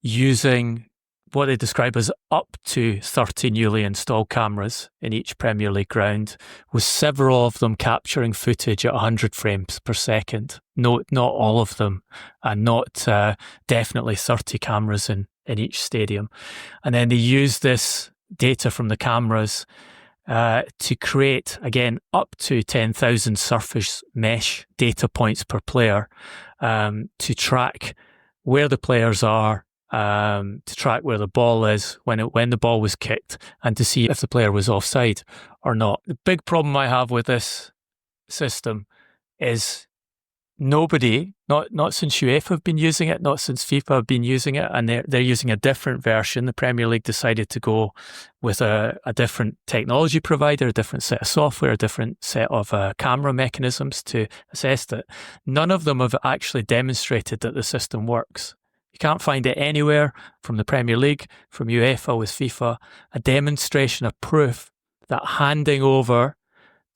using what they describe as up to 30 newly installed cameras in each Premier League ground, with several of them capturing footage at 100 frames per second. No, not all of them, and not definitely 30 cameras in each stadium. And then they use this data from the cameras to create, again, up to 10,000 surface mesh data points per player, to track where the players are, to track where the ball is when the ball was kicked, and to see if the player was offside or not. The big problem I have with this system is nobody, not since UEFA have been using it, not since FIFA have been using it, and they're using a different version. The Premier League decided to go with a different technology provider, a different set of software, a different set of camera mechanisms to assess it. None of them have actually demonstrated that the system works. You can't find it anywhere from the Premier League, from UEFA with FIFA, a demonstration of proof that handing over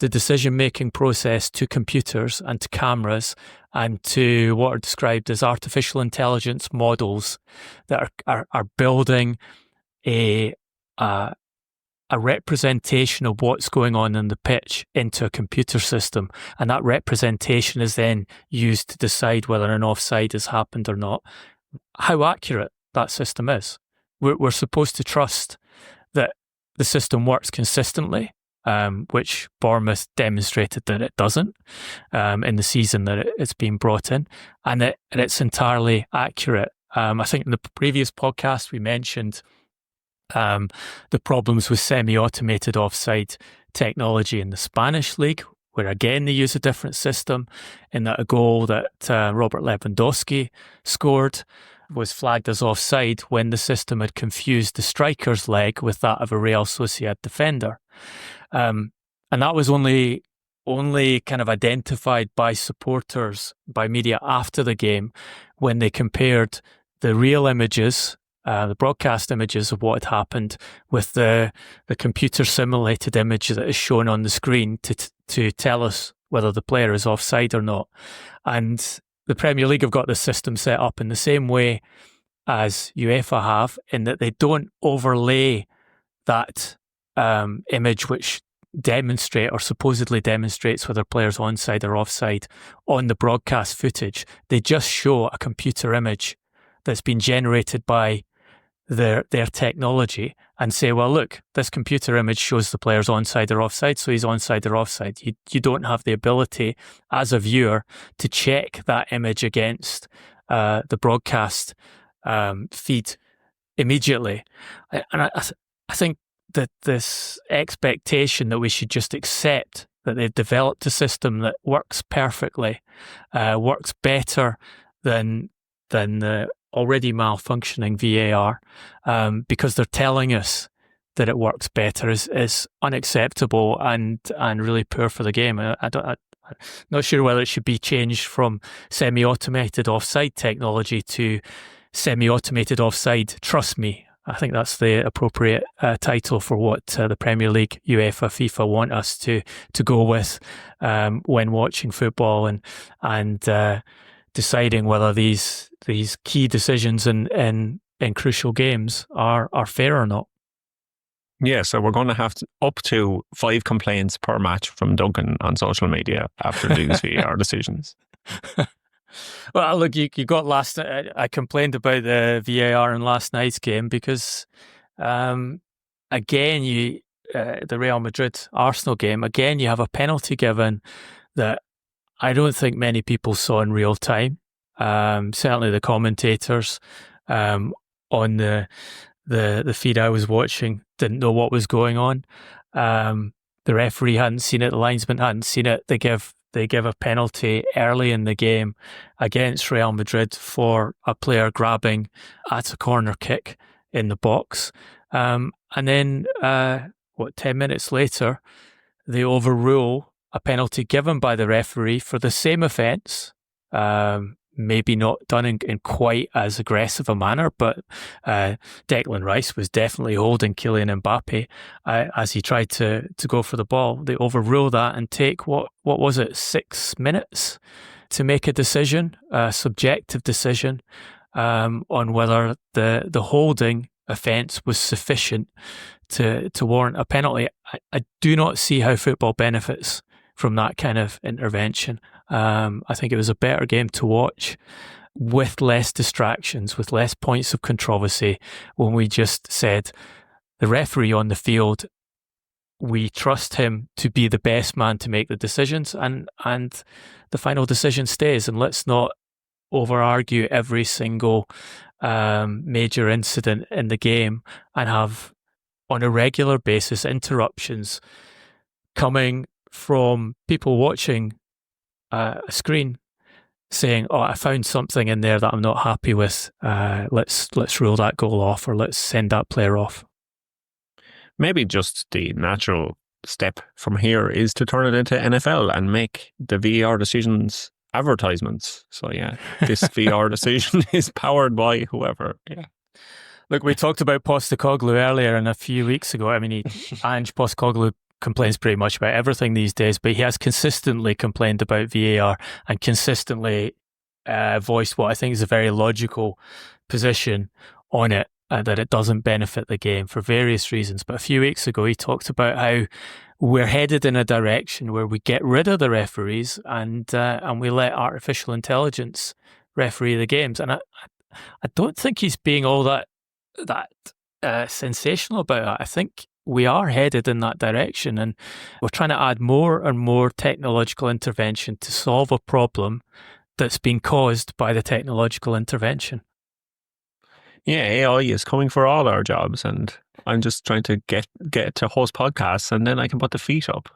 the decision-making process to computers and to cameras and to what are described as artificial intelligence models that are building a representation of what's going on the pitch into a computer system, and that representation is then used to decide whether an offside has happened or not. How accurate that system is. We're supposed to trust that the system works consistently, which Bournemouth demonstrated that it doesn't in the season that it's been brought in, and it's entirely accurate. I think in the previous podcast we mentioned the problems with semi-automated offside technology in the Spanish league, where again they use a different system, in that a goal that Robert Lewandowski scored was flagged as offside when the system had confused the striker's leg with that of a Real Sociedad defender. And that was only kind of identified by supporters, by media after the game, when they compared the real images, the broadcast images of what had happened, with the computer simulated image that is shown on the screen to tell us whether the player is offside or not. And the Premier League have got the system set up in the same way as UEFA have, in that they don't overlay that image which demonstrate or supposedly demonstrates whether players onside or offside on the broadcast footage. They just show a computer image that's been generated by their technology and say, well, look, this computer image shows the player's onside or offside, so he's onside or offside. You don't have the ability as a viewer to check that image against the broadcast feed immediately. And I think that this expectation that we should just accept that they've developed a system that works perfectly, works better than the already malfunctioning VAR, because they're telling us that it works better, is unacceptable and really poor for the game. I'm not sure whether it should be changed from semi-automated offside technology to semi-automated offside. Trust me, I think that's the appropriate title for what the Premier League, UEFA, FIFA want us to go with when watching football and deciding whether these key decisions in crucial games are fair or not. Yeah, so we're going to have up to 5 complaints per match from Duncan on social media after these VAR decisions. Well, look, you got last. I complained about the VAR in last night's game because, again, the Real Madrid Arsenal game, again, you have a penalty given that I don't think many people saw in real time. Certainly the commentators on the feed I was watching didn't know what was going on. The referee hadn't seen it. The linesman hadn't seen it. They give a penalty early in the game against Real Madrid for a player grabbing at a corner kick in the box. And then, 10 minutes later, they overrule a penalty given by the referee for the same offence, maybe not done in quite as aggressive a manner, but Declan Rice was definitely holding Kylian Mbappe as he tried to go for the ball. They overrule that and take, what was it, 6 minutes to make a decision, a subjective decision, on whether the holding offence was sufficient to warrant a penalty. I do not see how football benefits from that kind of intervention. I think it was a better game to watch with less distractions, with less points of controversy, when we just said the referee on the field, we trust him to be the best man to make the decisions, and the final decision stays. And let's not over-argue every single major incident in the game and have, on a regular basis, interruptions coming from people watching a screen saying, "Oh, I found something in there that I'm not happy with. Let's rule that goal off, or let's send that player off." Maybe just the natural step from here is to turn it into NFL and make the VAR decisions advertisements. So yeah, this VAR decision is powered by whoever. Yeah. Look, we talked about Postecoglou earlier, and a few weeks ago, I mean, Ange Postecoglou complains pretty much about everything these days, but he has consistently complained about VAR and consistently voiced what I think is a very logical position on it, that it doesn't benefit the game for various reasons. But a few weeks ago, he talked about how we're headed in a direction where we get rid of the referees and we let artificial intelligence referee the games. And I don't think he's being all that sensational about it. I think we are headed in that direction, and we're trying to add more and more technological intervention to solve a problem that's been caused by the technological intervention. Yeah, AI is coming for all our jobs, and I'm just trying to get to host podcasts, and then I can put the feet up.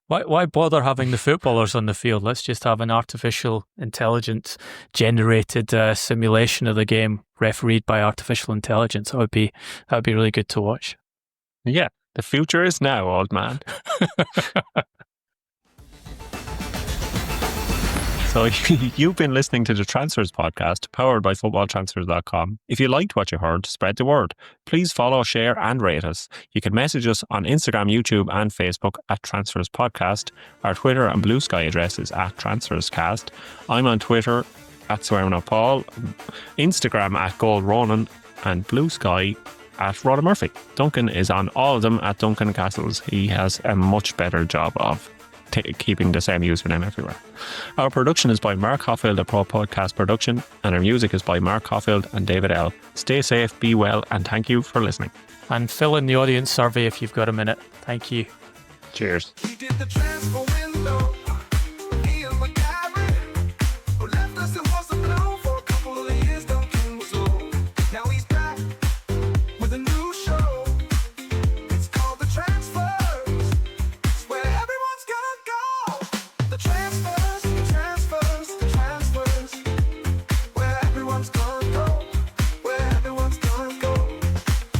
Why bother having the footballers on the field? Let's just have an artificial intelligence generated simulation of the game refereed by artificial intelligence. That would be really good to watch. Yeah, The future is now, old man. So you've been listening to the Transfers podcast, powered by FootballTransfers.com. If you liked what you heard, spread the word. Please follow, share and rate us. You can message us on Instagram, YouTube and Facebook at Transfers Podcast. Our Twitter and Blue Sky address is at TransfersCast. I'm on Twitter at SwearingUpPaul, Instagram at GoldRonan and Blue Sky at Ronan Murphy. Duncan is on all of them at Duncan Castles. He has a much better job of keeping the same username everywhere. Our production is by Mark Hoffield at Pro Podcast Production, and our music is by Mark Hoffield and David L. Stay safe, be well, and thank you for listening. And fill in the audience survey if you've got a minute. Thank you. Cheers. He did the transfer window. He and McGarry, who left us and wasn't known for a couple of years. Duncan was low. Now he's back with a new show. It's called The Transfers. It's where everyone's gonna go. The transfers, the transfers, the transfers. Where everyone's gonna go. Where everyone's gonna go.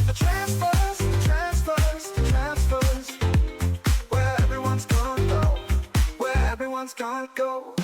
The transfers, the transfers, the transfers. Where everyone's gonna go.